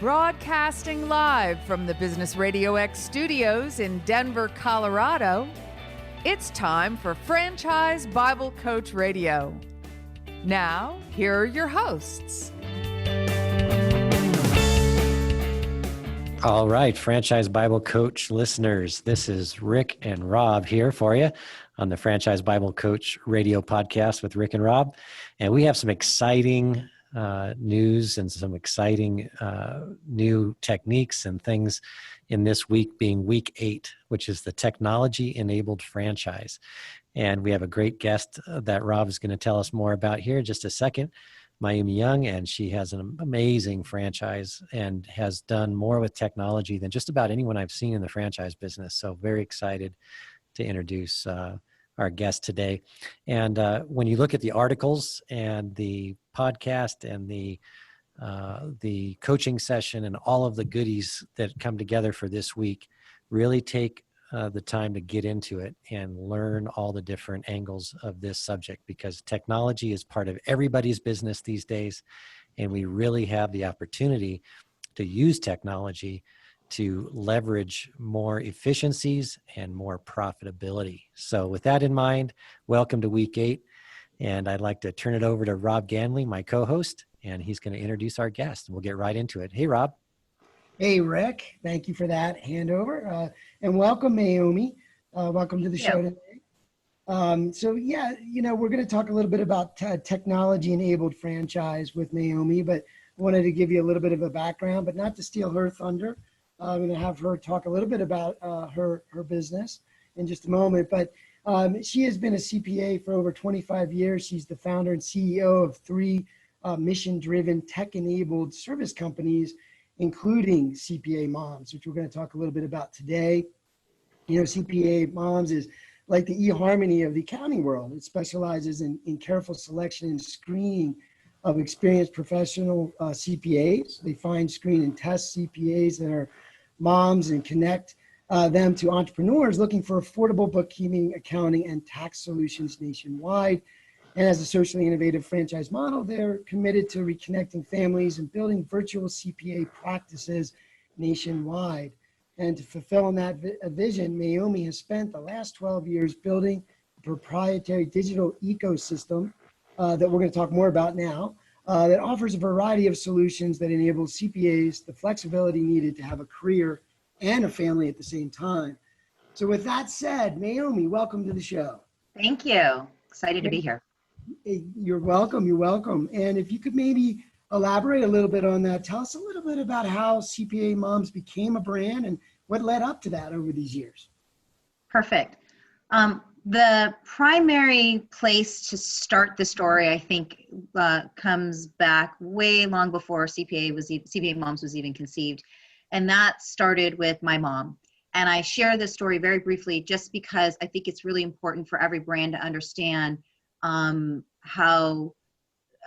Broadcasting live from the Business Radio X studios in Denver, Colorado, it's time for Franchise Bible Coach Radio. Now, here are your hosts. All right, Franchise Bible Coach listeners, this is Rick and Rob here for you on the Franchise Bible Coach Radio podcast with Rick and Rob. And we have some exciting news and some exciting new techniques and things in this week, being week 8, which is the technology-enabled franchise. And we have a great guest that Rob is going to tell us more about here in just a second, Mayumi Young, and she has an amazing franchise and has done more with technology than just about anyone I've seen in the franchise business. So very excited to introduce our guest today. And when you look at the articles and the podcast and the coaching session and all of the goodies that come together for this week, really take the time to get into it and learn all the different angles of this subject, because technology is part of everybody's business these days. And we really have the opportunity to use technology to leverage more efficiencies and more profitability. So with that in mind, welcome to week 8. And I'd like to turn it over to Rob Ganley, my co-host, and he's going to introduce our guest. We'll get right into it. Hey, Rob. Hey, Rick. Thank you for that handover. And welcome, Mayumi. Welcome to the show today. We're going to talk a little bit about technology-enabled franchise with Mayumi, but I wanted to give you a little bit of a background, but not to steal her thunder. I'm going to have her talk a little bit about her business in just a moment. But she has been a CPA for over 25 years. She's the founder and CEO of 3 mission-driven, tech-enabled service companies, including CPA Moms, which we're going to talk a little bit about today. You know, CPA Moms is like the eHarmony of the accounting world. It specializes in careful selection and screening of experienced professional CPAs. They find, screen, and test CPAs that are moms and connect them to entrepreneurs looking for affordable bookkeeping, accounting, and tax solutions nationwide. And as a socially innovative franchise model, they're committed to reconnecting families and building virtual CPA practices nationwide. And to fulfill on that vision, Mayumi has spent the last 12 years building a proprietary digital ecosystem that we're going to talk more about now, that offers a variety of solutions that enable CPAs the flexibility needed to have a career and a family at the same time. So with that said, Mayumi, welcome to the show. Thank you. Excited to be here. You're welcome. You're welcome. And if you could maybe elaborate a little bit on that, tell us a little bit about how CPA Moms became a brand and what led up to that over these years. Perfect. The primary place to start the story, I think, comes back way long before CPA Moms was even conceived. And that started with my mom. And I share this story very briefly just because I think it's really important for every brand to understand how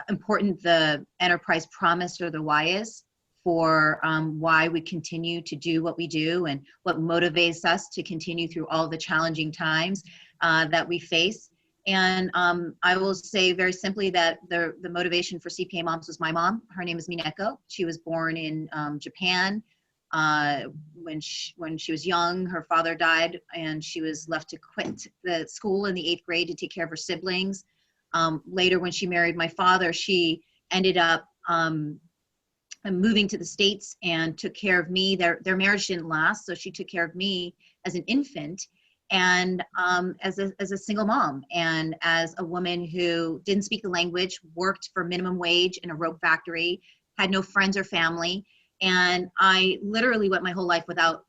important the enterprise promise or the why is for why we continue to do what we do and what motivates us to continue through all the challenging times that we face. And I will say very simply that the motivation for CPA Moms was my mom. Her name is Mineko. She was born in Japan. When she was young, her father died and she was left to quit the school in the 8th grade to take care of her siblings. Later, when she married my father, she ended up moving to the States and took care of me. Their marriage didn't last, so she took care of me as an infant and as a single mom and as a woman who didn't speak the language, worked for minimum wage in a rope factory, had no friends or family. And I literally went my whole life without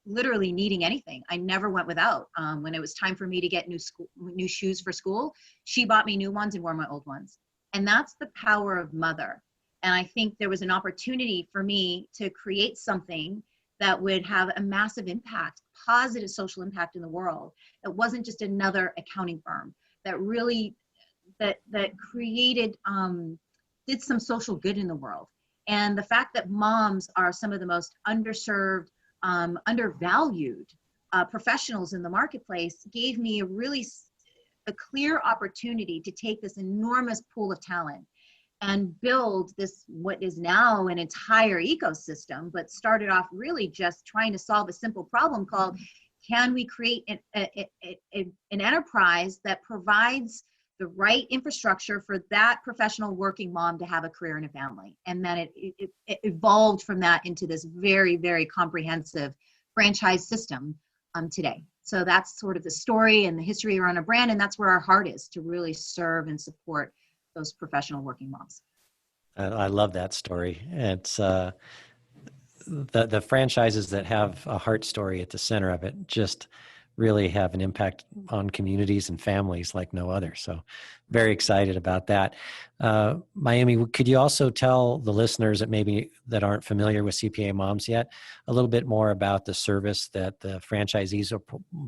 literally needing anything. I never went without. When it was time for me to get new shoes for school, she bought me new ones and wore my old ones. And that's the power of mother. And I think there was an opportunity for me to create something that would have a massive impact, positive social impact in the world. It wasn't just another accounting firm that really, that created, did some social good in the world. And the fact that moms are some of the most underserved, undervalued professionals in the marketplace gave me a clear opportunity to take this enormous pool of talent and build this, what is now an entire ecosystem, but started off really just trying to solve a simple problem called, can we create an enterprise that provides the right infrastructure for that professional working mom to have a career and a family? And then it evolved from that into this very, very comprehensive franchise system today. So that's sort of the story and the history around our brand, and that's where our heart is, to really serve and support those professional working moms. I love that story. It's the franchises that have a heart story at the center of it just really have an impact on communities and families like no other. So very excited about that. Mayumi, could you also tell the listeners that aren't familiar with CPA Moms yet, a little bit more about the service that the franchisees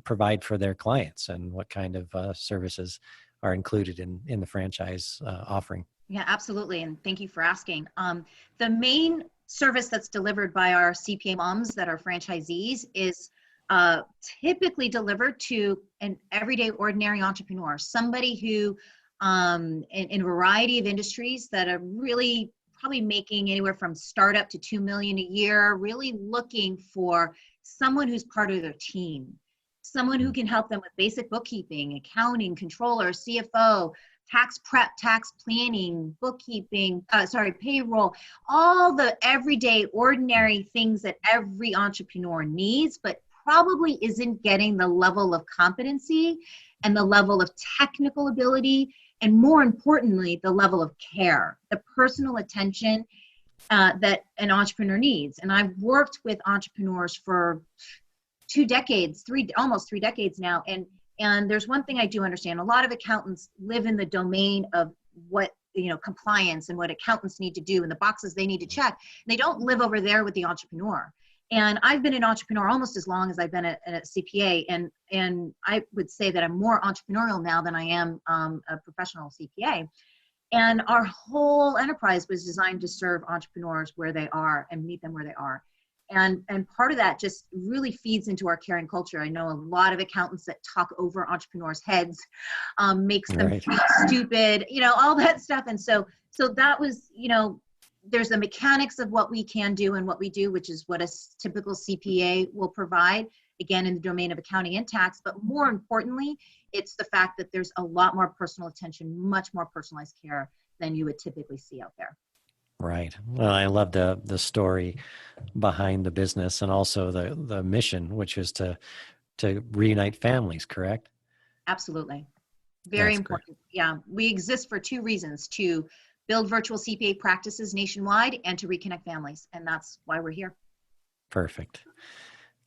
provide for their clients and what kind of services are included in the franchise offering? Yeah, absolutely. And thank you for asking. The main service that's delivered by our CPA moms that are franchisees is typically delivered to an everyday ordinary entrepreneur, somebody who in a variety of industries that are really probably making anywhere from startup to 2 million a year, really looking for someone who's part of their team, someone who can help them with basic bookkeeping, accounting, controller, CFO, tax prep, tax planning, bookkeeping, payroll, all the everyday ordinary things that every entrepreneur needs, but probably isn't getting the level of competency and the level of technical ability, and more importantly, the level of care, the personal attention that an entrepreneur needs. And I've worked with entrepreneurs for almost three decades now. And there's one thing I do understand. A lot of accountants live in the domain of what, compliance and what accountants need to do and the boxes they need to check. They don't live over there with the entrepreneur. And I've been an entrepreneur almost as long as I've been a CPA. And I would say that I'm more entrepreneurial now than I am a professional CPA. And our whole enterprise was designed to serve entrepreneurs where they are and meet them where they are. And part of that just really feeds into our caring culture. I know a lot of accountants that talk over entrepreneurs' heads, makes them feel stupid, all that stuff. And so that was, there's the mechanics of what we can do and what we do, which is what a typical CPA will provide, again, in the domain of accounting and tax. But more importantly, it's the fact that there's a lot more personal attention, much more personalized care than you would typically see out there. Right. Well, I love the story behind the business and also the mission, which is to reunite families, correct? Absolutely. Very important. Great. Yeah. We exist for two reasons: to build virtual CPA practices nationwide and to reconnect families. And that's why we're here. Perfect.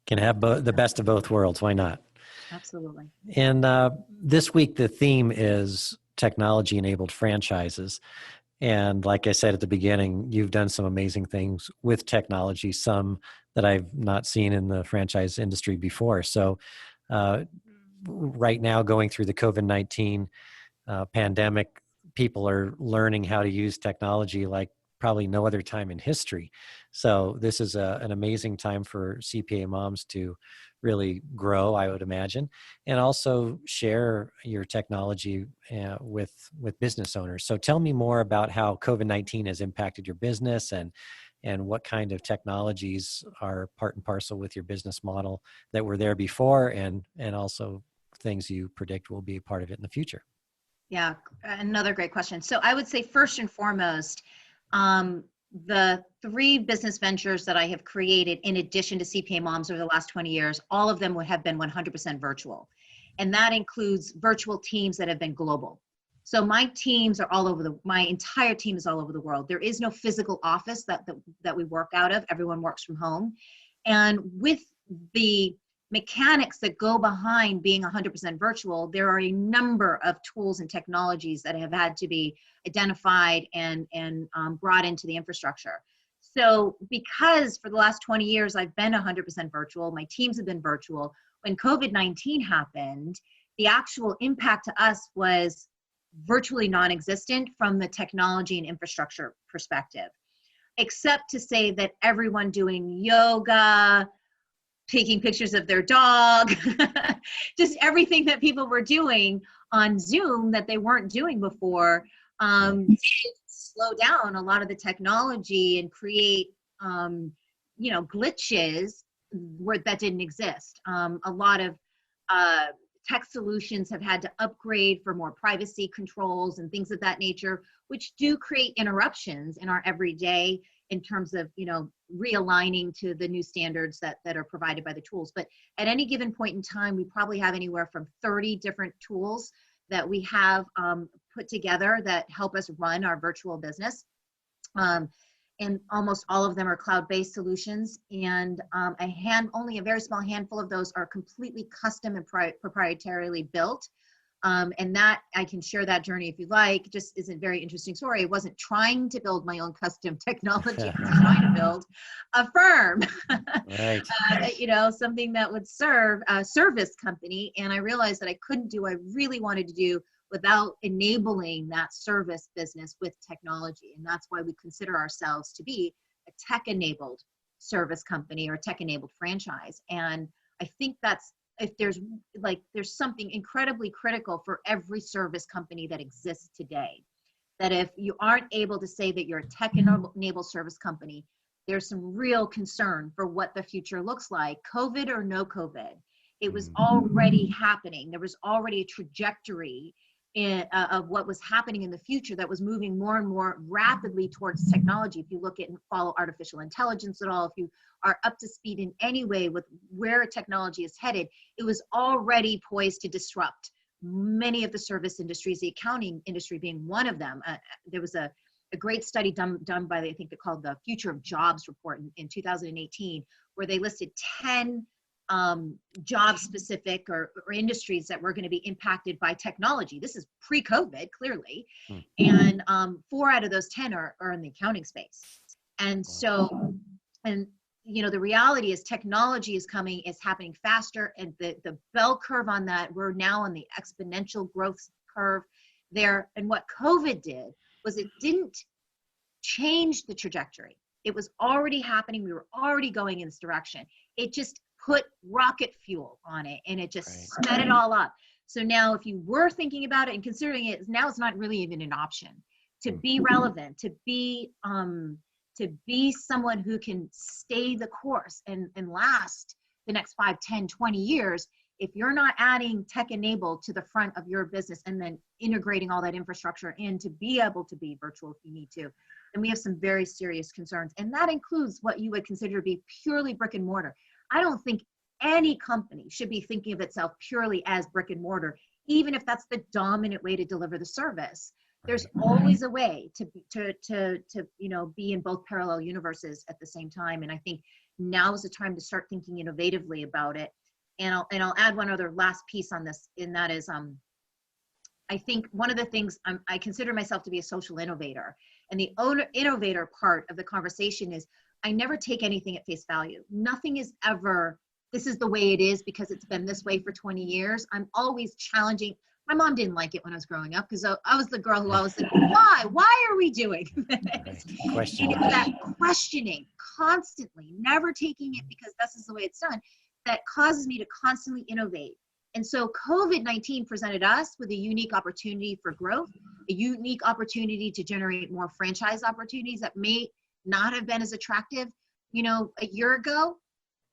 Can have the best of both worlds. Why not? Absolutely. And this week, the theme is technology-enabled franchises. And like I said at the beginning, you've done some amazing things with technology, some that I've not seen in the franchise industry before. So right now, going through the COVID-19 pandemic, people are learning how to use technology like probably no other time in history. So this is an amazing time for CPA moms to really grow, I would imagine, and also share your technology with business owners. So tell me more about how COVID-19 has impacted your business and what kind of technologies are part and parcel with your business model that were there before, and also things you predict will be a part of it in the future. Yeah, another great question. So I would say first and foremost, the 3 business ventures that I have created in addition to CPA Moms over the last 20 years, all of them would have been 100% virtual. And that includes virtual teams that have been global. So my teams are my entire team is all over the world. There is no physical office that we work out of. Everyone works from home. And with the mechanics that go behind being 100% virtual, there are a number of tools and technologies that have had to be identified and brought into the infrastructure. So because for the last 20 years, I've been 100% virtual, my teams have been virtual, when COVID-19 happened, the actual impact to us was virtually non-existent from the technology and infrastructure perspective, except to say that everyone doing yoga, taking pictures of their dog, just everything that people were doing on Zoom that they weren't doing before, slow down a lot of the technology and create, glitches that didn't exist. A lot of tech solutions have had to upgrade for more privacy controls and things of that nature, which do create interruptions in our everyday in terms of, realigning to the new standards that are provided by the tools. But at any given point in time, we probably have anywhere from 30 different tools that we have put together that help us run our virtual business. And almost all of them are cloud-based solutions. And only a very small handful of those are completely custom and proprietarily built. And that, I can share that journey if you like, just is a very interesting story. I wasn't trying to build my own custom technology. I was trying to build a firm, Right. something that would serve a service company. And I realized that I couldn't do what I really wanted to do without enabling that service business with technology. And that's why we consider ourselves to be a tech-enabled service company or tech-enabled franchise. And I think that's, if there's something incredibly critical for every service company that exists today, that if you aren't able to say that you're a tech-enabled service company, there's some real concern for what the future looks like, COVID or no COVID. It was already happening. There was already a trajectory of what was happening in the future that was moving more and more rapidly towards technology. If you look at and follow artificial intelligence at all, if you are up to speed in any way with where technology is headed, it was already poised to disrupt many of the service industries, the accounting industry being one of them. There was a great study done by, I think they're called the Future of Jobs report in 2018, where they listed 10 job specific or industries that were going to be impacted by technology. This is pre-COVID, clearly. And 4 out of those 10 are in the accounting space. And so, the reality is technology is happening faster, and the bell curve on that, we're now on the exponential growth curve there. And what COVID did was it didn't change the trajectory. It was already happening. We were already going in this direction. It just put rocket fuel on it, and it just sped it all up. So now if you were thinking about it and considering it, now it's not really even an option to be relevant, to be someone who can stay the course and last the next 5, 10, 20 years. If you're not adding tech enabled to the front of your business and then integrating all that infrastructure in to be able to be virtual if you need to, then we have some very serious concerns. And that includes what you would consider to be purely brick and mortar. I don't think any company should be thinking of itself purely as brick and mortar, even if that's the dominant way to deliver the service. There's always a way to be in both parallel universes at the same time. And I think now is the time to start thinking innovatively about it. And I'll add one other last piece on this, and that is, I think one of the things I consider myself to be a social innovator, and the innovator part of the conversation is I never take anything at face value. Nothing is ever, this is the way it is because it's been this way for 20 years. I'm always challenging. My mom didn't like it when I was growing up because I was the girl who always said, why are we doing this? Questioning. That questioning constantly, never taking it because this is the way it's done, that causes me to constantly innovate. And so COVID-19 presented us with a unique opportunity for growth, a unique opportunity to generate more franchise opportunities that may not have been as attractive, a year ago.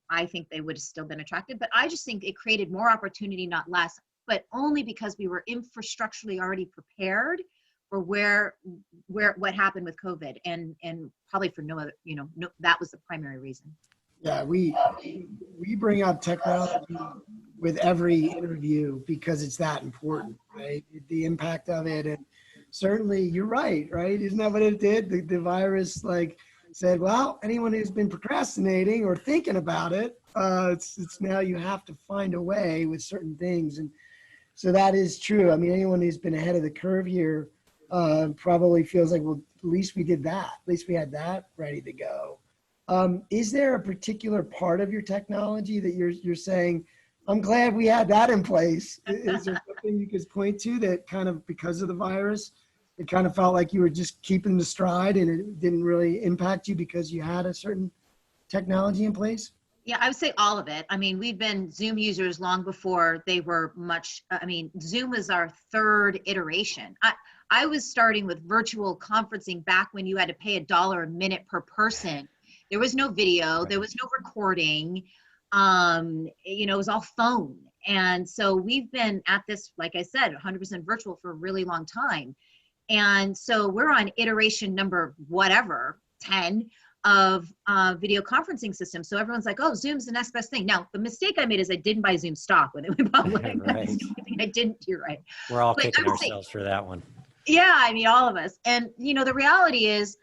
I think they would have still been attractive, but I just think it created more opportunity, not less, but only because we were infrastructurally already prepared for what happened with COVID, and probably for no other, that was the primary reason. Yeah, we bring up technology with every interview because it's that important, right? The impact of it, and certainly you're right? Isn't that what it did? The virus said, well, anyone who's been procrastinating or thinking about it, it's now you have to find a way with certain things. And so that is true. I mean, anyone who's been ahead of the curve here probably feels like, well, at least we did that. At least we had that ready to go. Is there a particular part of your technology that you're saying, I'm glad we had that in place? Is there something you could point to that kind of, because of the virus, it kind of felt like you were just keeping the stride and it didn't really impact you because you had a certain technology in place? Yeah, I would say all of it. I mean, we've been Zoom users long before they were much, I mean, Zoom was our third iteration. I was starting with virtual conferencing back when you had to pay $1 a minute per person. There was no video, there was no recording. You know, it was all phone. And so we've been at this, like I said, 100% virtual for a really long time. And so we're on iteration number whatever, 10 of video conferencing systems. So everyone's like, oh, Zoom's the next best thing. Now, the mistake I made is I didn't buy Zoom stock when it went public. Right. I didn't, you're right. We're all But kicking I would say- ourselves for that one. Yeah, I mean, all of us. And, you know, the reality is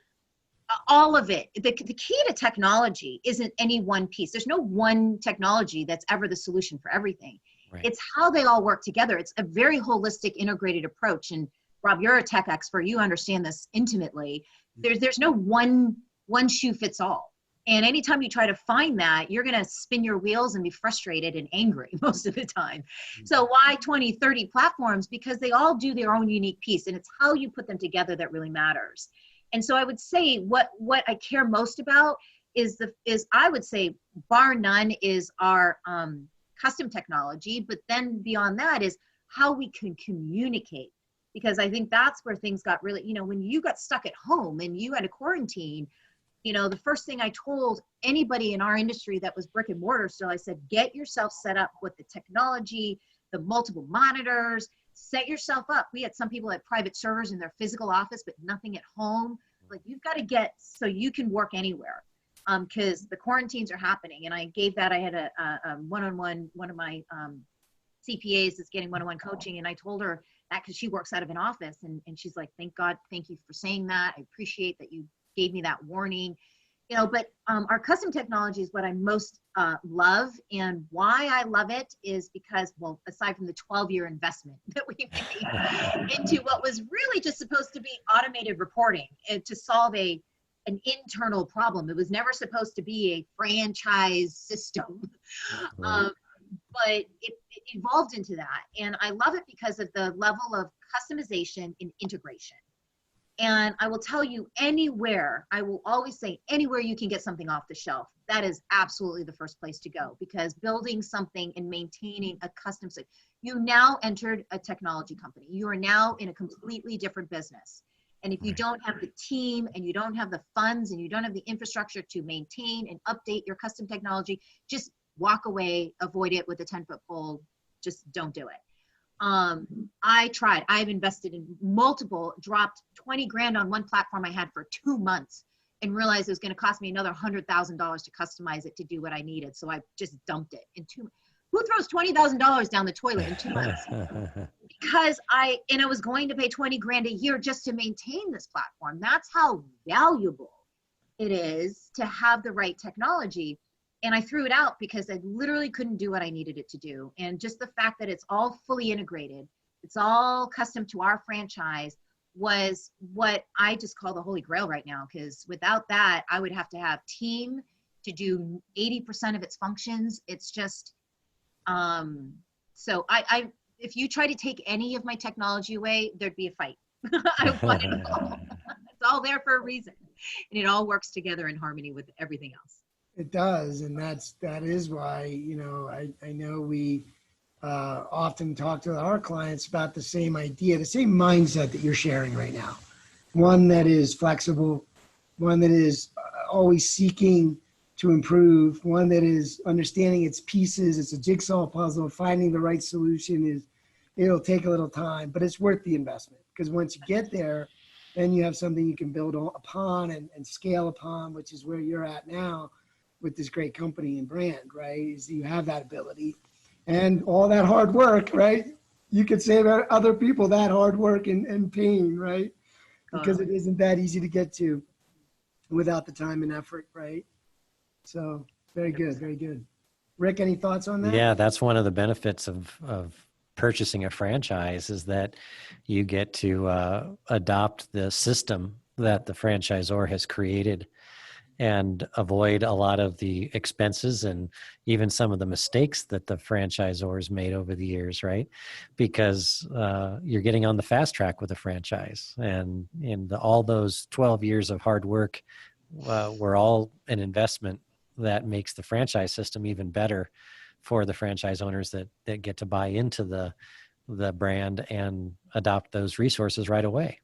all of it. The key to technology isn't any one piece. There's no one technology that's ever the solution for everything. Right. It's how they all work together. It's a very holistic, integrated approach. And Rob, you're a tech expert. You understand this intimately. There's no one shoe fits all. And anytime you try to find that, you're going to spin your wheels and be frustrated and angry most of the time. So why 20, 30 platforms? Because they all do their own unique piece, and it's how you put them together that really matters. And so I would say what I care most about is I would say bar none is our custom technology, but then beyond that is how we can communicate. Because I think that's where things got really, you know, when you got stuck at home and you had a quarantine, you know, the first thing I told anybody in our industry that was brick and mortar still, I said, get yourself set up with the technology, the multiple monitors, set yourself up. We had some people at private servers in their physical office, but nothing at home. Like, you've got to get so you can work anywhere, because the quarantines are happening. And I gave that, I had a one-on-one, one of my CPAs is getting one-on-one coaching. And I told her that because she works out of an office, and she's like, thank God, thank you for saying that. I appreciate that you gave me that warning, you know. But our custom technology is what I most love, and why I love it is because, well, aside from the 12-year investment that we made into what was really just supposed to be automated reporting to solve an internal problem. It was never supposed to be a franchise system, but it evolved into that, and I love it because of the level of customization and integration. And I will tell you, anywhere, I will always say, anywhere you can get something off the shelf, that is absolutely the first place to go, because building something and maintaining a custom set, you now entered a technology company. You are now in a completely different business. And if you don't have the team, and you don't have the funds, and you don't have the infrastructure to maintain and update your custom technology, just walk away, avoid it with a 10-foot pole. Just don't do it. I tried. I've invested in multiple, dropped 20 grand on one platform I had for 2 months, and realized it was going to cost me another $100,000 to customize it to do what I needed. So I just dumped it in 2 months. Who throws $20,000 down the toilet in 2 months? Because I was going to pay 20 grand a year just to maintain this platform. That's how valuable it is to have the right technology. And I threw it out because I literally couldn't do what I needed it to do. And just the fact that it's all fully integrated, it's all custom to our franchise, was what I just call the holy grail right now. Because without that, I would have to have team to do 80% of its functions. It's just, so if you try to take any of my technology away, there'd be a fight. I want it all. It's all there for a reason. And it all works together in harmony with everything else. It does, and that is why, you know, I know we often talk to our clients about the same idea, the same mindset that you're sharing right now. One that is flexible, one that is always seeking to improve, one that is understanding its pieces. It's a jigsaw puzzle. Finding the right solution it'll take a little time, but it's worth the investment, because once you get there, then you have something you can build upon and scale upon, which is where you're at now with this great company and brand, right? Is you have that ability, and all that hard work, right? You could save other people that hard work and pain, right? Because it isn't that easy to get to without the time and effort, right? So very good, very good. Rick, any thoughts on that? Yeah, that's one of the benefits of purchasing a franchise, is that you get to adopt the system that the franchisor has created, and avoid a lot of the expenses and even some of the mistakes that the franchisors made over the years, right? Because you're getting on the fast track with a franchise, and all those 12 years of hard work were all an investment that makes the franchise system even better for the franchise owners that get to buy into the brand and adopt those resources right away.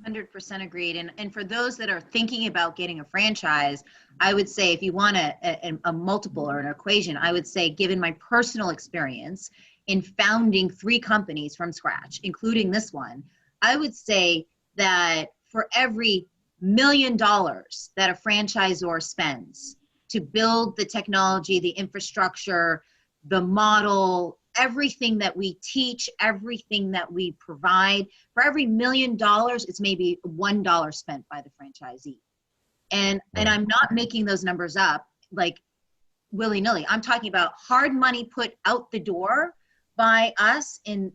100% agreed. And for those that are thinking about getting a franchise, I would say if you want a multiple or an equation, I would say, given my personal experience in founding 3 companies from scratch, including this one, I would say that for every $1 million that a franchisor spends to build the technology, the infrastructure, the model, everything that we teach, everything that we provide, for every $1 million, it's maybe $1 spent by the franchisee. And I'm not making those numbers up like willy-nilly. I'm talking about hard money put out the door by us in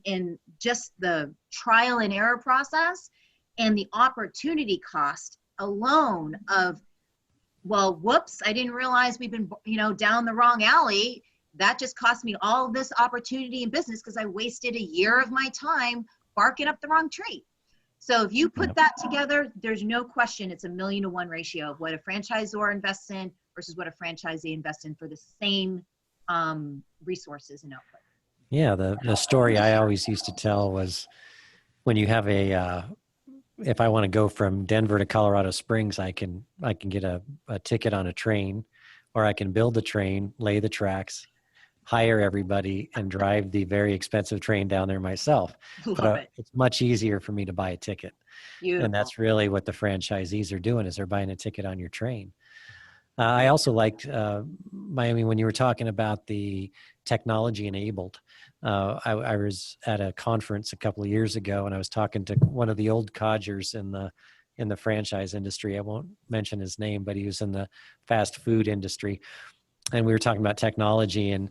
just the trial and error process, and the opportunity cost alone of, well, whoops, I didn't realize we've been, down the wrong alley. That just cost me all this opportunity in business because I wasted a year of my time barking up the wrong tree. So if you put that together, there's no question it's a 1,000,000-to-1 ratio of what a franchisor invests in versus what a franchisee invests in for the same resources and output. Yeah, the story I always used to tell was when you have if I want to go from Denver to Colorado Springs, I can get a ticket on a train, or I can build the train, lay the tracks, hire everybody, and drive the very expensive train down there myself. But it's much easier for me to buy a ticket. Beautiful. And that's really what the franchisees are doing, is they're buying a ticket on your train. I also liked, Mayumi, when you were talking about the technology enabled. I was at a conference a couple of years ago, and I was talking to one of the old codgers in the franchise industry. I won't mention his name, but he was in the fast food industry. And we were talking about technology and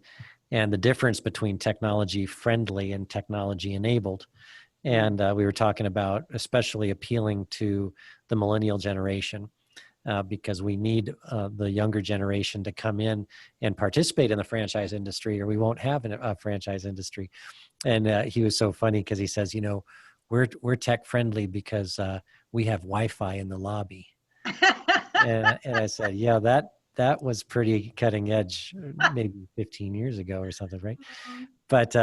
the difference between technology friendly and technology enabled. And we were talking about especially appealing to the millennial generation, because we need the younger generation to come in and participate in the franchise industry, or we won't have a franchise industry. And he was so funny because he says, we're tech friendly because we have Wi-Fi in the lobby. and I said, yeah, that was pretty cutting edge, maybe 15 years ago or something, right? But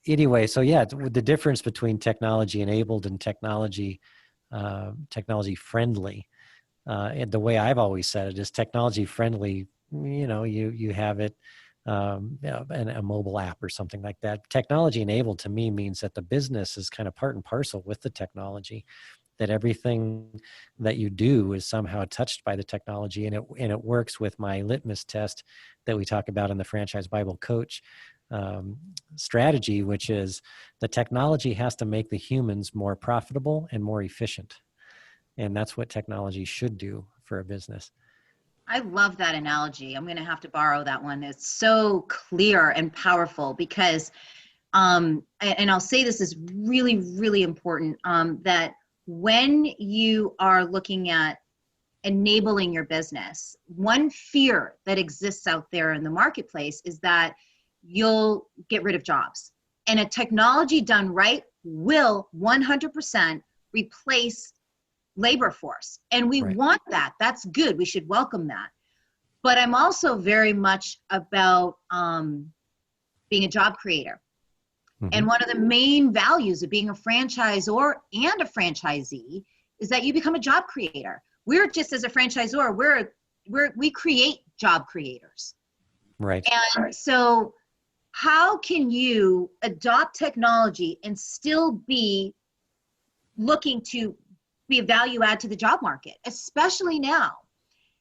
anyway, so yeah, the difference between technology enabled and technology friendly. And the way I've always said it is technology friendly, you have it in a mobile app or something like that. Technology enabled to me means that the business is kind of part and parcel with the technology, that everything that you do is somehow touched by the technology, and it works with my litmus test that we talk about in the Franchise Bible Coach strategy, which is the technology has to make the humans more profitable and more efficient. And that's what technology should do for a business. I love that analogy. I'm going to have to borrow that one. It's so clear and powerful because, and I'll say this is really, really important, that when you are looking at enabling your business, one fear that exists out there in the marketplace is that you'll get rid of jobs. And a technology done right will 100% replace labor force. And we want that. That's good. We should welcome that. But I'm also very much about being a job creator. Mm-hmm. And one of the main values of being a franchisor and a franchisee is that you become a job creator. We're just, as a franchisor, we create job creators. Right. And so how can you adopt technology and still be looking to be a value add to the job market, especially now?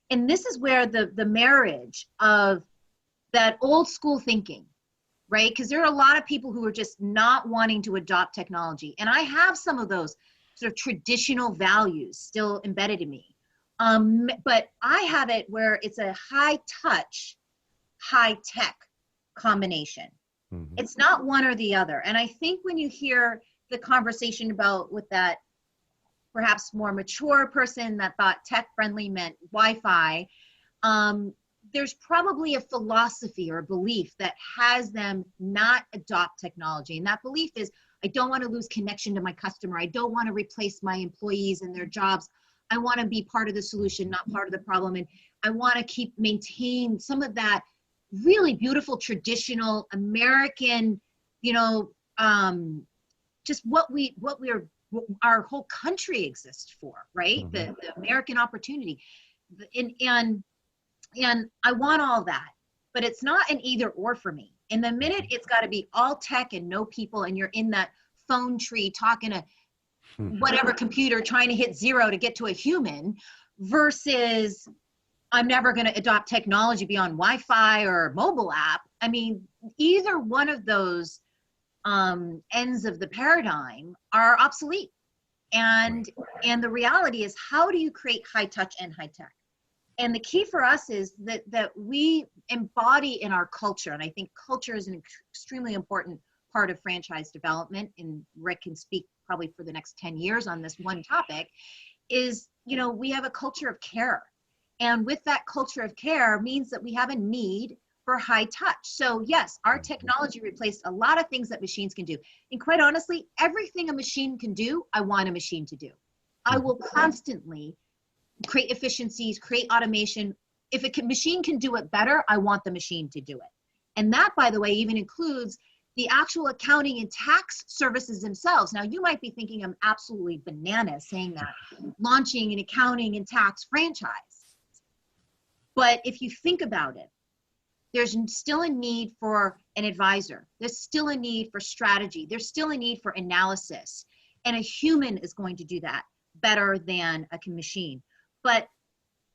And this is where the marriage of that old school thinking, right? Because there are a lot of people who are just not wanting to adopt technology. And I have some of those sort of traditional values still embedded in me. But I have it where it's a high touch, high tech combination. Mm-hmm. It's not one or the other. And I think when you hear the conversation about with that perhaps more mature person that thought tech friendly meant Wi-Fi, there's probably a philosophy or a belief that has them not adopt technology. And that belief is, I don't want to lose connection to my customer. I don't want to replace my employees and their jobs. I want to be part of the solution, not part of the problem. And I want to maintain some of that really beautiful traditional American, just what our whole country exists for, right? Mhm. The American opportunity. And I want all that, but it's not an either or for me. In the minute it's got to be all tech and no people, and you're in that phone tree talking to whatever computer trying to hit 0 to get to a human, versus I'm never going to adopt technology beyond Wi-Fi or mobile app. I mean, either one of those ends of the paradigm are obsolete. And the reality is, how do you create high touch and high tech? And the key for us is that we embody in our culture, and I think culture is an extremely important part of franchise development, and Rick can speak probably for the next 10 years on this one topic, is, we have a culture of care. And with that culture of care means that we have a need for high touch. So yes, our technology replaced a lot of things that machines can do. And quite honestly, everything a machine can do, I want a machine to do. I will constantly create efficiencies, create automation. If machine can do it better, I want the machine to do it. And that, by the way, even includes the actual accounting and tax services themselves. Now, you might be thinking I'm absolutely bananas saying that, launching an accounting and tax franchise. But if you think about it, there's still a need for an advisor. There's still a need for strategy. There's still a need for analysis. And a human is going to do that better than a machine. But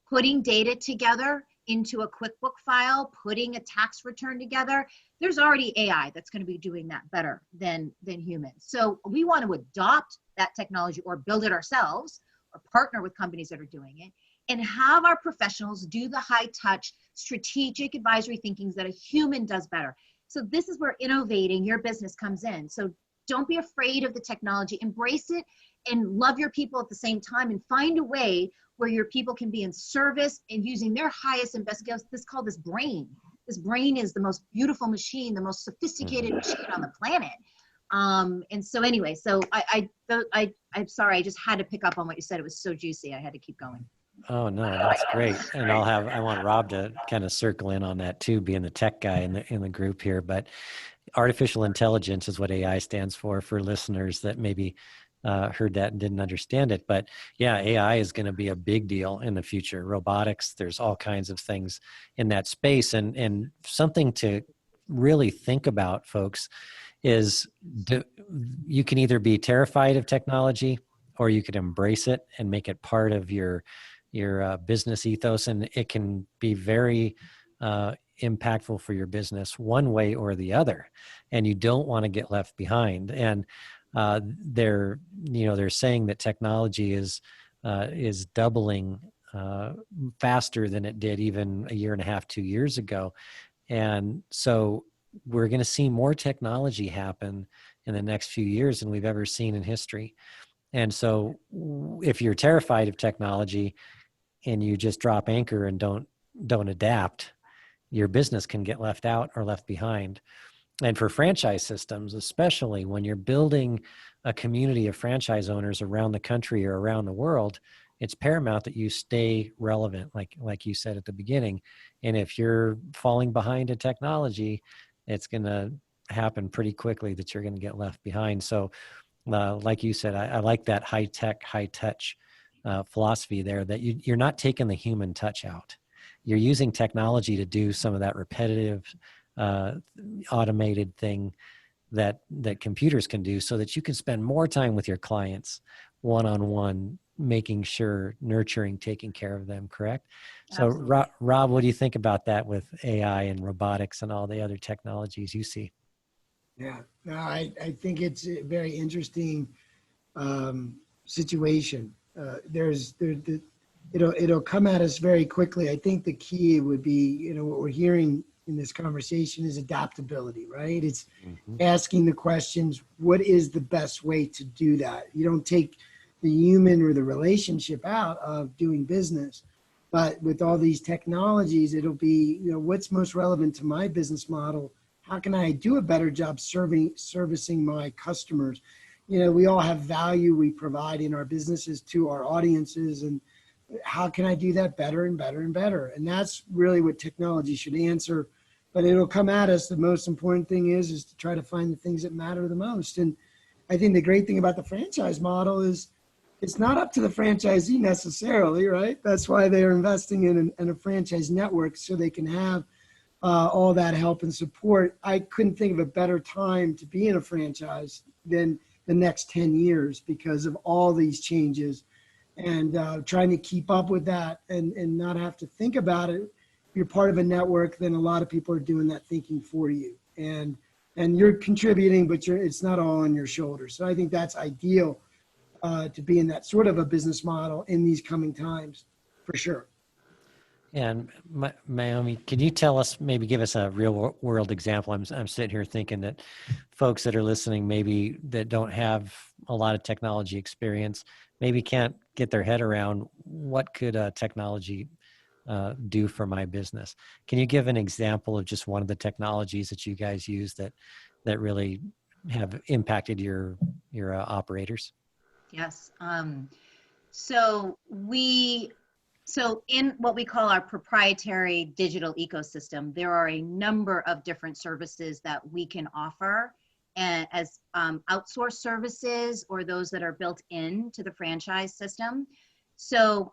putting data together into a QuickBook file, putting a tax return together, there's already AI that's going to be doing that better than humans. So we want to adopt that technology or build it ourselves or partner with companies that are doing it, and have our professionals do the high touch strategic advisory thinkings that a human does better. So this is where innovating your business comes in. So don't be afraid of the technology, embrace it and love your people at the same time, and find a way where your people can be in service and using their highest and best skills. This is called this brain. This brain is the most beautiful machine, the most sophisticated machine on the planet. And so anyway, so I'm sorry, I just had to pick up on what you said. It was so juicy. I had to keep going. Oh no, that's great. And I want Rob to kind of circle in on that too, being the tech guy in the group here. But artificial intelligence is what AI stands for listeners that maybe heard that and didn't understand it. But yeah, AI is going to be a big deal in the future. Robotics, there's all kinds of things in that space. And something to really think about, folks, is you can either be terrified of technology or you could embrace it and make it part of your business ethos. And it can be very impactful for your business one way or the other. And you don't want to get left behind. And they're saying that technology is doubling faster than it did even a year and a half, 2 years ago. And so we're going to see more technology happen in the next few years than we've ever seen in history. And so if you're terrified of technology and you just drop anchor and don't adapt, your business can get left out or left behind. And for franchise systems, especially when you're building a community of franchise owners around the country or around the world, it's paramount that you stay relevant, like you said at the beginning. And if you're falling behind in technology, it's going to happen pretty quickly that you're going to get left behind. So like you said, I like that high tech, high touch philosophy there, that you're not taking the human touch out. You're using technology to do some of that repetitive, automated thing that computers can do, so that you can spend more time with your clients one-on-one, making sure, nurturing, taking care of them, correct? Absolutely. So Rob, what do you think about that with AI and robotics and all the other technologies you see? Yeah, no, I think it's a very interesting situation. It'll come at us very quickly. I think the key would be, what we're hearing in this conversation is adaptability, right? It's asking the questions, what is the best way to do that? You don't take the human or the relationship out of doing business, but with all these technologies, it'll be, what's most relevant to my business model? How can I do a better job servicing my customers? We all have value we provide in our businesses to our audiences, and how can I do that better and better and better? And that's really what technology should answer. But it'll come at us. The most important thing is to try to find the things that matter the most. And I think the great thing about the franchise model is it's not up to the franchisee necessarily, right? That's why they're investing in a franchise network, so they can have all that help and support. I couldn't think of a better time to be in a franchise than the next 10 years because of all these changes, and trying to keep up with that and not have to think about it. If you're part of a network, then a lot of people are doing that thinking for you, and you're contributing, but it's not all on your shoulders. So I think that's ideal to be in that sort of a business model in these coming times, for sure. And Naomi, can you tell us, maybe give us a real world example? I'm sitting here thinking that folks that are listening, maybe that don't have a lot of technology experience, maybe can't get their head around what could technology do for my business. Can you give an example of just one of the technologies that you guys use that really have impacted your operators? Yes. So in what we call our proprietary digital ecosystem, there are a number of different services that we can offer, and as outsourced services or those that are built into the franchise system. So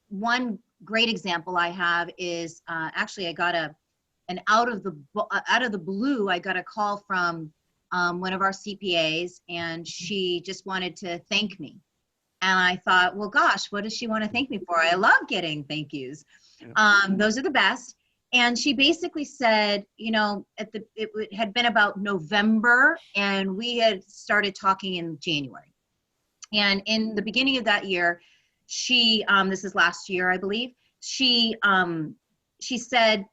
one great example I have is actually I got out of the blue, I got a call from one of our CPAs, and she just wanted to thank me. And I thought, well, gosh, what does she want to thank me for? I love getting thank yous. Those are the best. And she basically said, it had been about November, and we had started talking in January. And in the beginning of that year, she, this is last year, I believe, she said,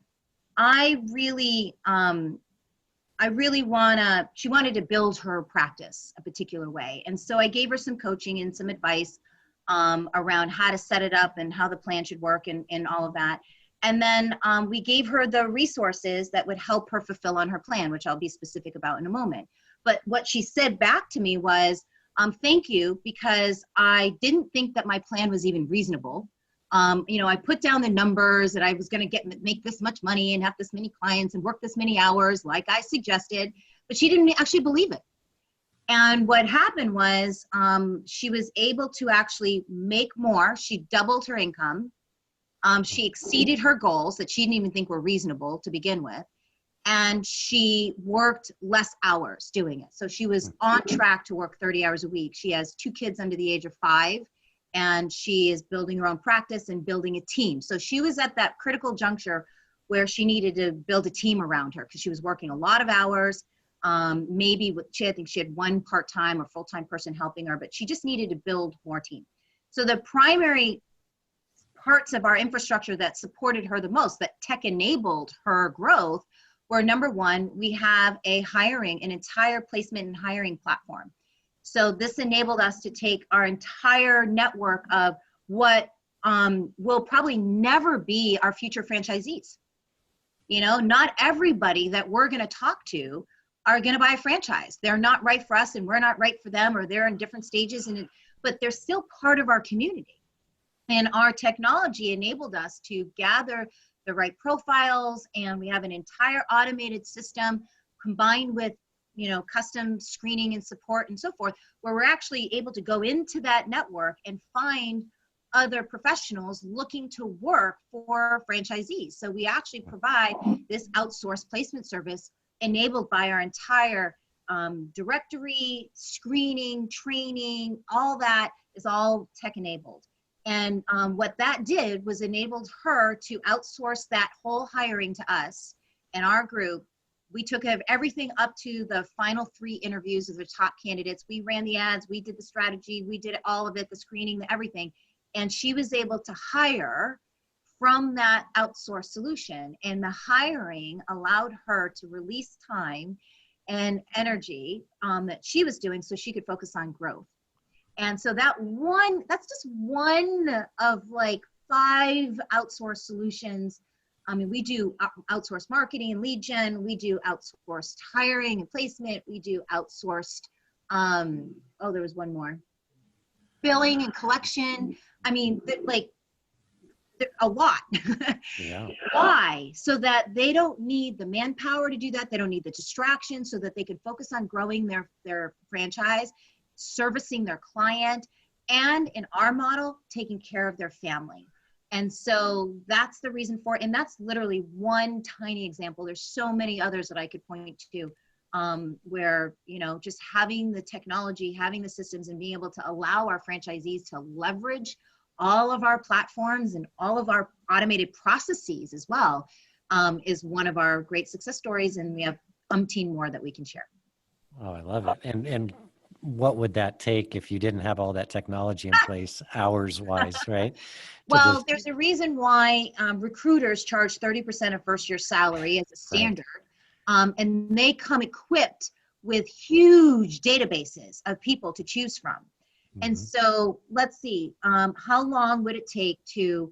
she wanted to build her practice a particular way. And so I gave her some coaching and some advice around how to set it up and how the plan should work and all of that. And then we gave her the resources that would help her fulfill on her plan, which I'll be specific about in a moment. But what she said back to me was, thank you, because I didn't think that my plan was even reasonable. I put down the numbers that I was going to make this much money and have this many clients and work this many hours like I suggested, but she didn't actually believe it. And what happened was she was able to actually make more. She doubled her income. She exceeded her goals that she didn't even think were reasonable to begin with. And she worked less hours doing it. So she was on track to work 30 hours a week. She has 2 kids under the age of 5. And she is building her own practice and building a team. So she was at that critical juncture where she needed to build a team around her because she was working a lot of hours. I think she had 1 part-time or full-time person helping her, but she just needed to build more team. So the primary parts of our infrastructure that supported her the most, that tech enabled her growth, were number 1, we have an entire placement and hiring platform. So this enabled us to take our entire network of what will probably never be our future franchisees. Not everybody that we're going to talk to are going to buy a franchise. They're not right for us and we're not right for them, or they're in different stages, but they're still part of our community. And our technology enabled us to gather the right profiles, and we have an entire automated system combined with custom screening and support and so forth, where we're actually able to go into that network and find other professionals looking to work for franchisees. So we actually provide this outsourced placement service enabled by our entire directory, screening, training, all that is all tech enabled. And what that did was enabled her to outsource that whole hiring to us and our group. We took care of everything up to the final 3 interviews of the top candidates. We ran the ads, we did the strategy, we did all of it, the screening, everything. And she was able to hire from that outsourced solution. And the hiring allowed her to release time and energy that she was doing so she could focus on growth. And so that's just one of like 5 outsourced solutions. I mean, we do outsourced marketing and lead gen. We do outsourced hiring and placement. We do outsourced, there was one more. Billing and collection. I mean, a lot. Yeah. Why? So that they don't need the manpower to do that. They don't need the distraction, so that they can focus on growing their franchise, servicing their client, and in our model, taking care of their family. And so that's the reason for it. And that's literally one tiny example. There's so many others that I could point to, where, you know, just having the technology, having the systems, and being able to allow our franchisees to leverage all of our platforms and all of our automated processes as well, is one of our great success stories. And we have umpteen more that we can share. Oh, I love it. And what would that take if you didn't have all that technology in place, hours wise, right? Well, there's a reason why recruiters charge 30% of first year salary as a standard. Right. And they come equipped with huge databases of people to choose from. Mm-hmm. And so let's see, how long would it take to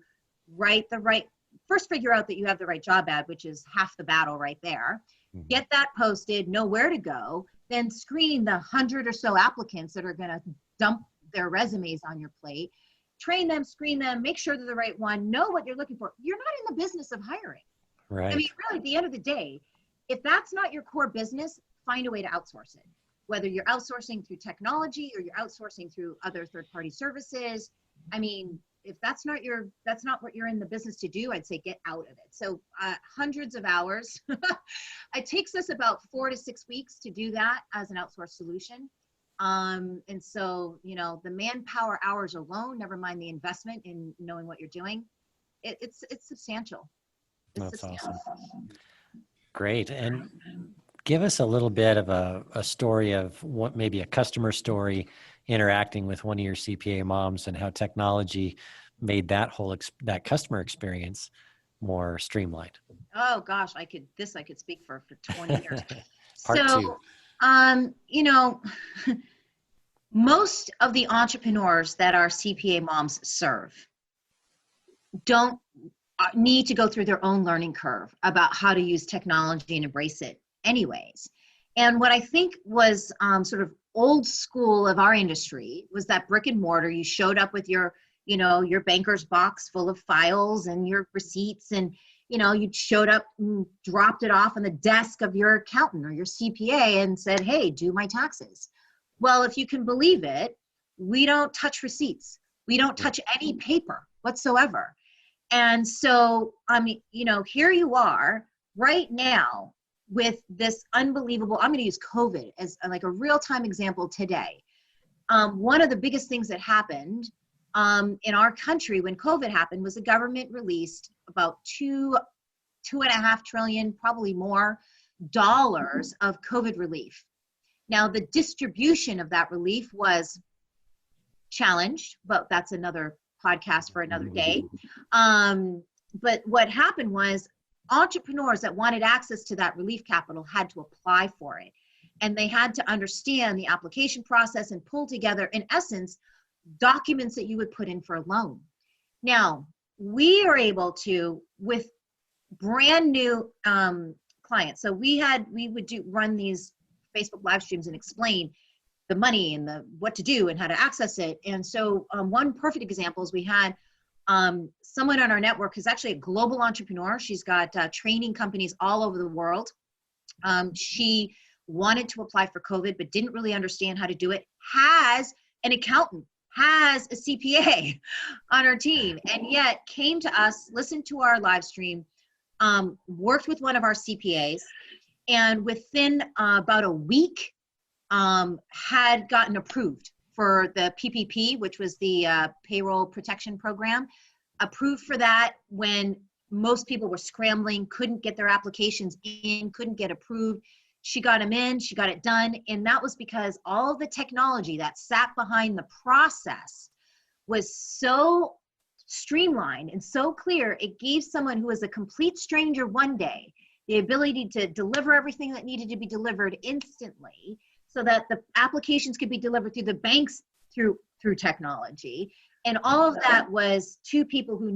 first figure out that you have the right job ad, which is half the battle right there. Mm-hmm. Get that posted, know where to go, then screen the 100 or so applicants that are going to dump their resumes on your plate, train them, screen them, make sure they're the right one, know what you're looking for. You're not in the business of hiring. Right. I mean, really, at the end of the day, if that's not your core business, find a way to outsource it. Whether you're outsourcing through technology or you're outsourcing through other third-party services. I mean, if that's not what you're in the business to do, I'd say get out of it. So hundreds of hours. It takes us about 4 to 6 weeks to do that as an outsourced solution. And so, you know, the manpower hours alone, never mind the investment in knowing what you're doing, it's substantial. That's awesome. Great. And give us a little bit of a story of what maybe a customer story interacting with one of your CPA moms and how technology made that that customer experience more streamlined. Oh gosh, I could speak for 20 years. Part two. You know, most of the entrepreneurs that our CPA moms serve don't need to go through their own learning curve about how to use technology and embrace it anyways. And what I think was sort of old school of our industry was that brick and mortar, you showed up with your banker's box full of files and your receipts, and, you know, you showed up and dropped it off on the desk of your accountant or your CPA and said, hey, do my taxes. Well, if you can believe it, we don't touch receipts. We don't touch any paper whatsoever. And so, I mean, you know, here you are right now with this unbelievable, I'm going to use COVID as like a real-time example today. One of the biggest things that happened in our country when COVID happened was the government released about $2.5 trillion, probably more, dollars of COVID relief. Now, the distribution of that relief was challenged, but that's another podcast for another day. But what happened was entrepreneurs that wanted access to that relief capital had to apply for it. And they had to understand the application process and pull together, in essence, documents that you would put in for a loan. Now, we are able to, with brand new clients. So we would run these Facebook live streams and explain the money and what to do and how to access it. And so one perfect example is we had someone on our network who's actually a global entrepreneur. She's got training companies all over the world. She wanted to apply for COVID, but didn't really understand how to do it. Has an accountant, has a CPA on her team, and yet came to us, listened to our live stream, worked with one of our CPAs, and within about a week, had gotten approved for the PPP, which was the payroll protection program, approved for that when most people were scrambling, couldn't get their applications in, couldn't get approved. She got them in, she got it done. And that was because all the technology that sat behind the process was so streamlined and so clear, it gave someone who was a complete stranger one day the ability to deliver everything that needed to be delivered instantly, so that the applications could be delivered through the banks through technology. And all of that was two people who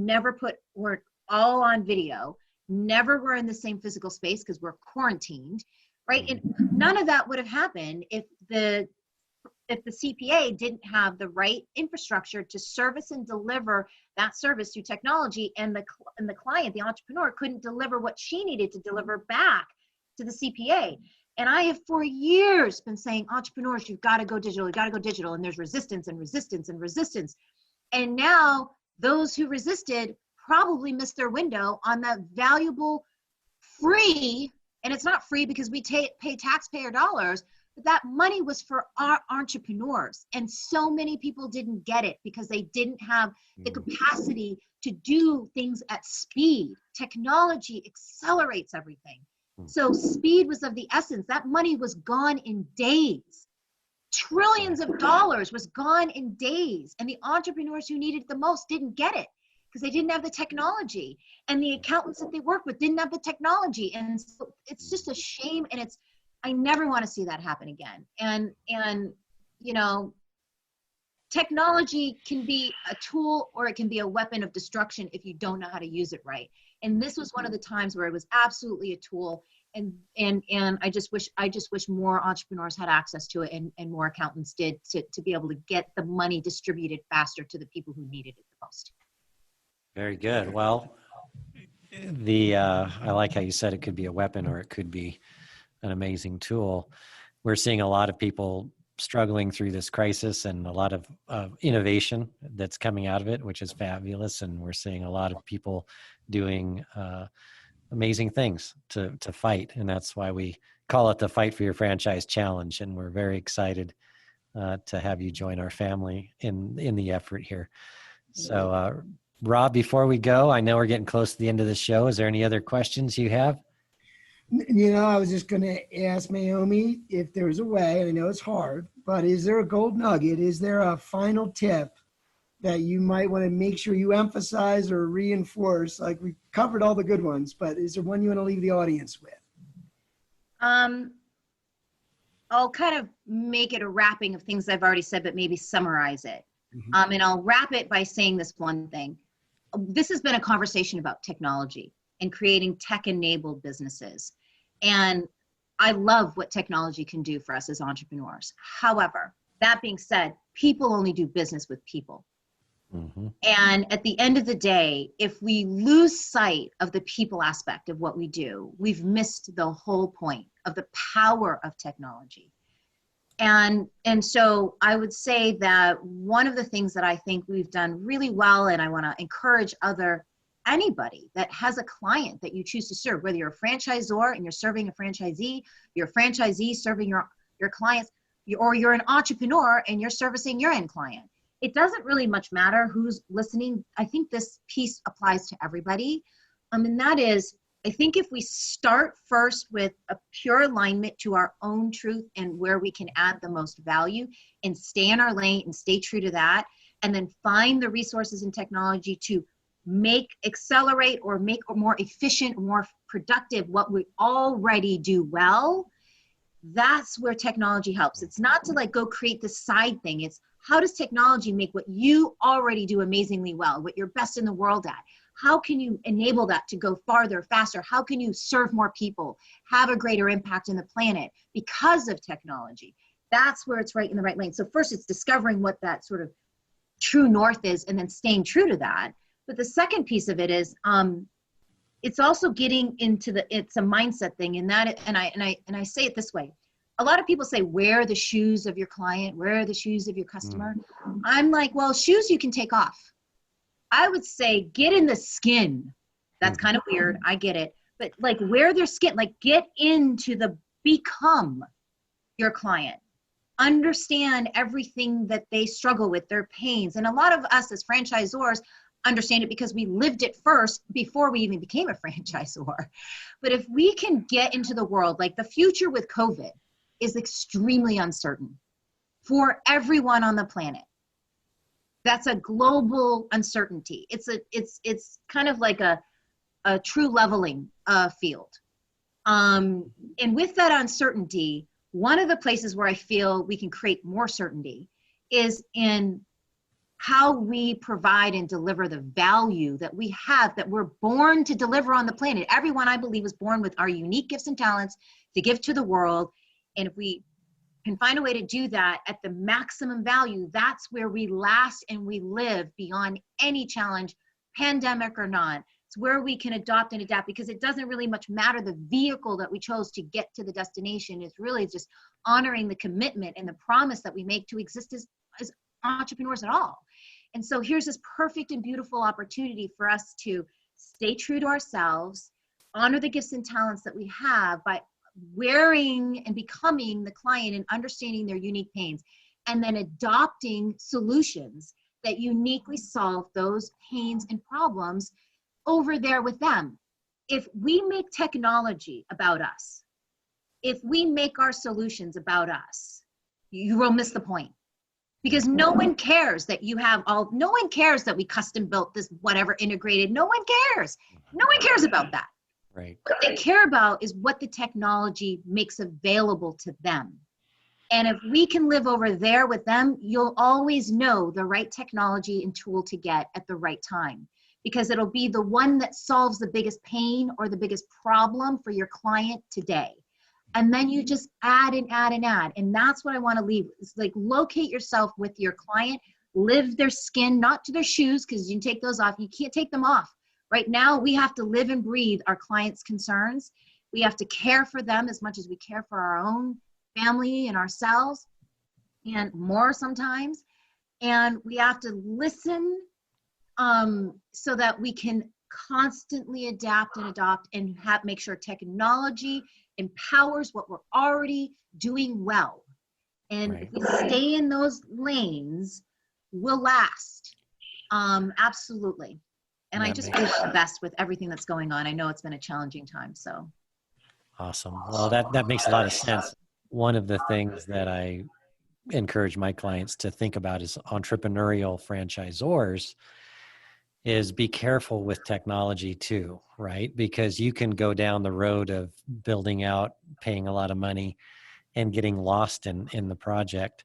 were all on video, never were in the same physical space because we're quarantined, right? And none of that would have happened if the if the CPA didn't have the right infrastructure to service and deliver that service through technology, and the client, the entrepreneur, couldn't deliver what she needed to deliver back to the CPA. And I have for years been saying, entrepreneurs, you've got to go digital, you've got to go digital. And there's resistance and resistance and resistance. And now those who resisted probably missed their window on that valuable free, and it's not free because we pay taxpayer dollars, but that money was for our entrepreneurs. And so many people didn't get it because they didn't have the capacity to do things at speed. Technology accelerates everything. So speed was of the essence. That money was gone in days. Trillions of dollars was gone in days. And the entrepreneurs who needed it the most didn't get it because they didn't have the technology. And the accountants that they work with didn't have the technology. And so it's just a shame. And I never want to see that happen again. And you know, technology can be a tool or it can be a weapon of destruction if you don't know how to use it right. And this was one of the times where it was absolutely a tool. And I just wish more entrepreneurs had access to it, and more accountants did, to be able to get the money distributed faster to the people who needed it the most. Very good. Well, I like how you said it could be a weapon or it could be an amazing tool. We're seeing a lot of people struggling through this crisis and a lot of innovation that's coming out of it, which is fabulous. And we're seeing a lot of people doing amazing things to fight. And that's why we call it the Fight for Your Franchise Challenge. And we're very excited to have you join our family in the effort here. So Rob, before we go, I know we're getting close to the end of the show. Is there any other questions you have? You know, I was just going to ask Naomi if there's a way, and I know it's hard, but is there a gold nugget? Is there a final tip that you might want to make sure you emphasize or reinforce? Like, we covered all the good ones, but is there one you want to leave the audience with? I'll kind of make it a wrapping of things I've already said, but maybe summarize it. And I'll wrap it by saying this one thing. This has been a conversation about technology and creating tech-enabled businesses. And I love what technology can do for us as entrepreneurs. However, that being said, people only do business with people. And at the end of the day, if we lose sight of the people aspect of what we do, we've missed the whole point of the power of technology. And so I would say that one of the things that I think we've done really well, and I want to encourage anybody that has a client that you choose to serve, whether you're a franchisor and you're serving a franchisee, you're a franchisee serving your clients, or you're an entrepreneur and you're servicing your end client. It doesn't really much matter who's listening. I think this piece applies to everybody. And that is, I think if we start first with a pure alignment to our own truth and where we can add the most value and stay in our lane and stay true to that, and then find the resources and technology to accelerate or make more efficient, more productive what we already do well, that's where technology helps. It's not to like go create this side thing. It's how does technology make what you already do amazingly well, what you're best in the world at? How can you enable that to go farther, faster? How can you serve more people, have a greater impact in the planet because of technology? That's where it's right in the right lane. So first it's discovering what that sort of true north is and then staying true to that. But the second piece of it is, it's also getting into it's a mindset thing. And I say it this way. A lot of people say, wear the shoes of your client, wear the shoes of your customer. I'm like, well, shoes you can take off. I would say get in the skin. That's kind of weird. I get it. But like wear their skin, like get into become your client. Understand everything that they struggle with, their pains. And a lot of us as franchisors understand it because we lived it first before we even became a franchisor. But if we can get into the world, like the future with COVID is extremely uncertain for everyone on the planet. That's a global uncertainty. It's kind of like a true leveling field. And with that uncertainty, one of the places where I feel we can create more certainty is in how we provide and deliver the value that we have, that we're born to deliver on the planet. Everyone, I believe, was born with our unique gifts and talents to give to the world. And if we can find a way to do that at the maximum value, that's where we last and we live beyond any challenge, pandemic or not. It's where we can adopt and adapt, because it doesn't really much matter the vehicle that we chose to get to the destination. It's really just honoring the commitment and the promise that we make to exist as entrepreneurs at all. And so here's this perfect and beautiful opportunity for us to stay true to ourselves, honor the gifts and talents that we have by wearing and becoming the client and understanding their unique pains, and then adopting solutions that uniquely solve those pains and problems over there with them. If we make technology about us, if we make our solutions about us, you will miss the point. Because no one cares that you have no one cares that we custom built this whatever integrated. No one cares. No one cares about that. Right. What they care about is what the technology makes available to them. And if we can live over there with them, you'll always know the right technology and tool to get at the right time, because it'll be the one that solves the biggest pain or the biggest problem for your client today. And then you just add and add and add. And that's what I want to leave. It's like, locate yourself with your client, live their skin, not to their shoes, because you can take those off. You can't take them off. Right now, we have to live and breathe our clients' concerns. We have to care for them as much as we care for our own family and ourselves, and more sometimes. And we have to listen so that we can constantly adapt and adopt and make sure technology empowers what we're already doing well. And Right. if we stay in those lanes, we'll last. Absolutely. And I That just makes wish the best with everything that's going on. I know it's been a challenging time, so. Awesome. Well, that makes a lot of sense. One of the things that I encourage my clients to think about as entrepreneurial franchisors is be careful with technology too, right? Because you can go down the road of building out, paying a lot of money, and getting lost in the project.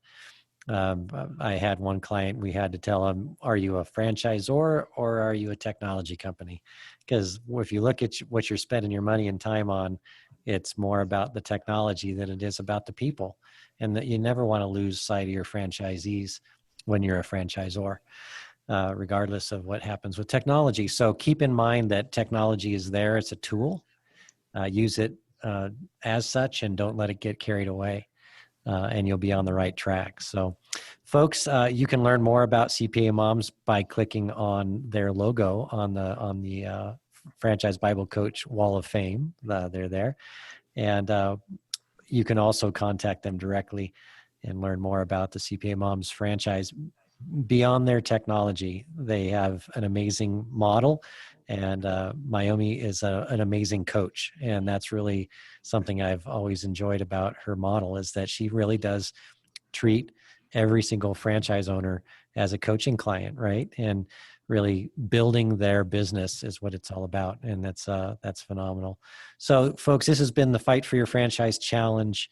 I had one client, we had to tell him, are you a franchisor or are you a technology company? Because if you look at what you're spending your money and time on, it's more about the technology than it is about the people. And that you never want to lose sight of your franchisees when you're a franchisor, regardless of what happens with technology. So keep in mind that technology is there. It's a tool. Use it as such, and don't let it get carried away. And you'll be on the right track. So folks, you can learn more about CPA Moms by clicking on their logo on the Franchise Bible Coach Wall of Fame. They're there. And you can also contact them directly and learn more about the CPA Moms franchise. Beyond their technology, they have an amazing model, and Myomi is an amazing coach. And that's really something I've always enjoyed about her model, is that she really does treat every single franchise owner as a coaching client, right? And really building their business is what it's all about. And that's phenomenal. So folks, this has been the Fight for Your Franchise Challenge,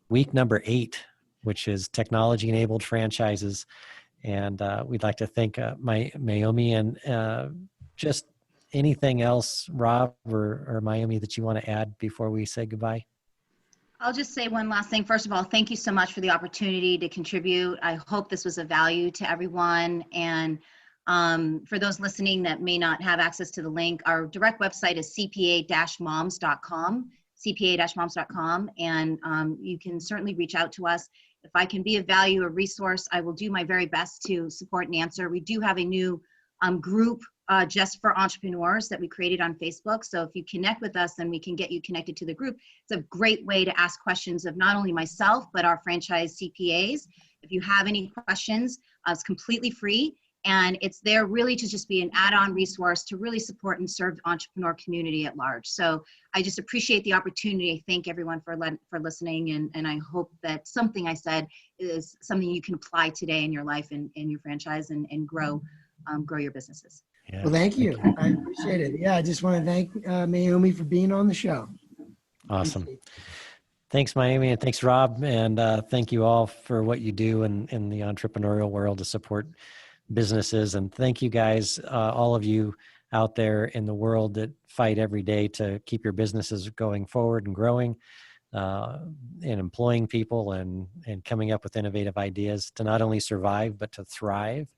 week number 8, which is technology enabled franchises. And we'd like to thank Myomi, and just anything else, Rob or Myomi, that you want to add before we say goodbye? I'll just say one last thing. First of all, thank you so much for the opportunity to contribute. I hope this was of value to everyone. And for those listening that may not have access to the link, our direct website is cpa-moms.com, cpa-moms.com. And you can certainly reach out to us. If I can be of value, a resource, I will do my very best to support and answer. We do have a new group just for entrepreneurs that we created on Facebook. So if you connect with us, then we can get you connected to the group. It's a great way to ask questions of not only myself, but our franchise CPAs. If you have any questions, it's completely free. And it's there really to just be an add-on resource to really support and serve the entrepreneur community at large. So I just appreciate the opportunity. I thank everyone for listening. And I hope that something I said is something you can apply today in your life and in your franchise and grow your businesses. Yeah, Well, thank you. I appreciate it. Yeah, I just want to thank Myomi for being on the show. Awesome. Thanks, Myomi, and thanks, Rob. And thank you all for what you do in the entrepreneurial world to support businesses. And thank you guys, all of you out there in the world that fight every day to keep your businesses going forward and growing. in employing people and coming up with innovative ideas to not only survive, but to thrive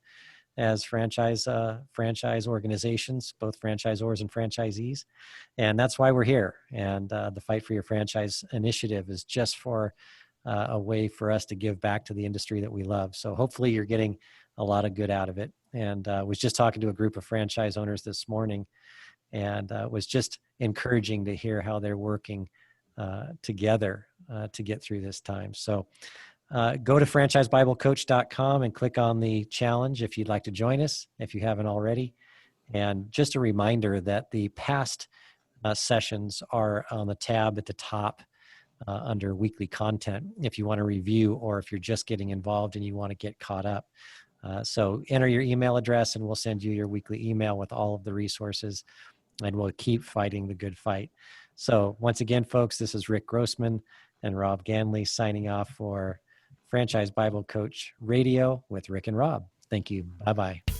as franchise organizations, both franchisors and franchisees. And that's why we're here. And the Fight for Your Franchise initiative is just for a way for us to give back to the industry that we love. So hopefully you're getting a lot of good out of it. And was just talking to a group of franchise owners this morning, and was just encouraging to hear how they're working together to get through this time. So go to franchisebiblecoach.com and click on the challenge if you'd like to join us, if you haven't already. And just a reminder that the past sessions are on the tab at the top under weekly content if you want to review, or if you're just getting involved and you want to get caught up. So enter your email address and we'll send you your weekly email with all of the resources, and we'll keep fighting the good fight. So once again, folks, this is Rick Grossman and Rob Ganley signing off for Franchise Bible Coach Radio with Rick and Rob. Thank you. Bye-bye.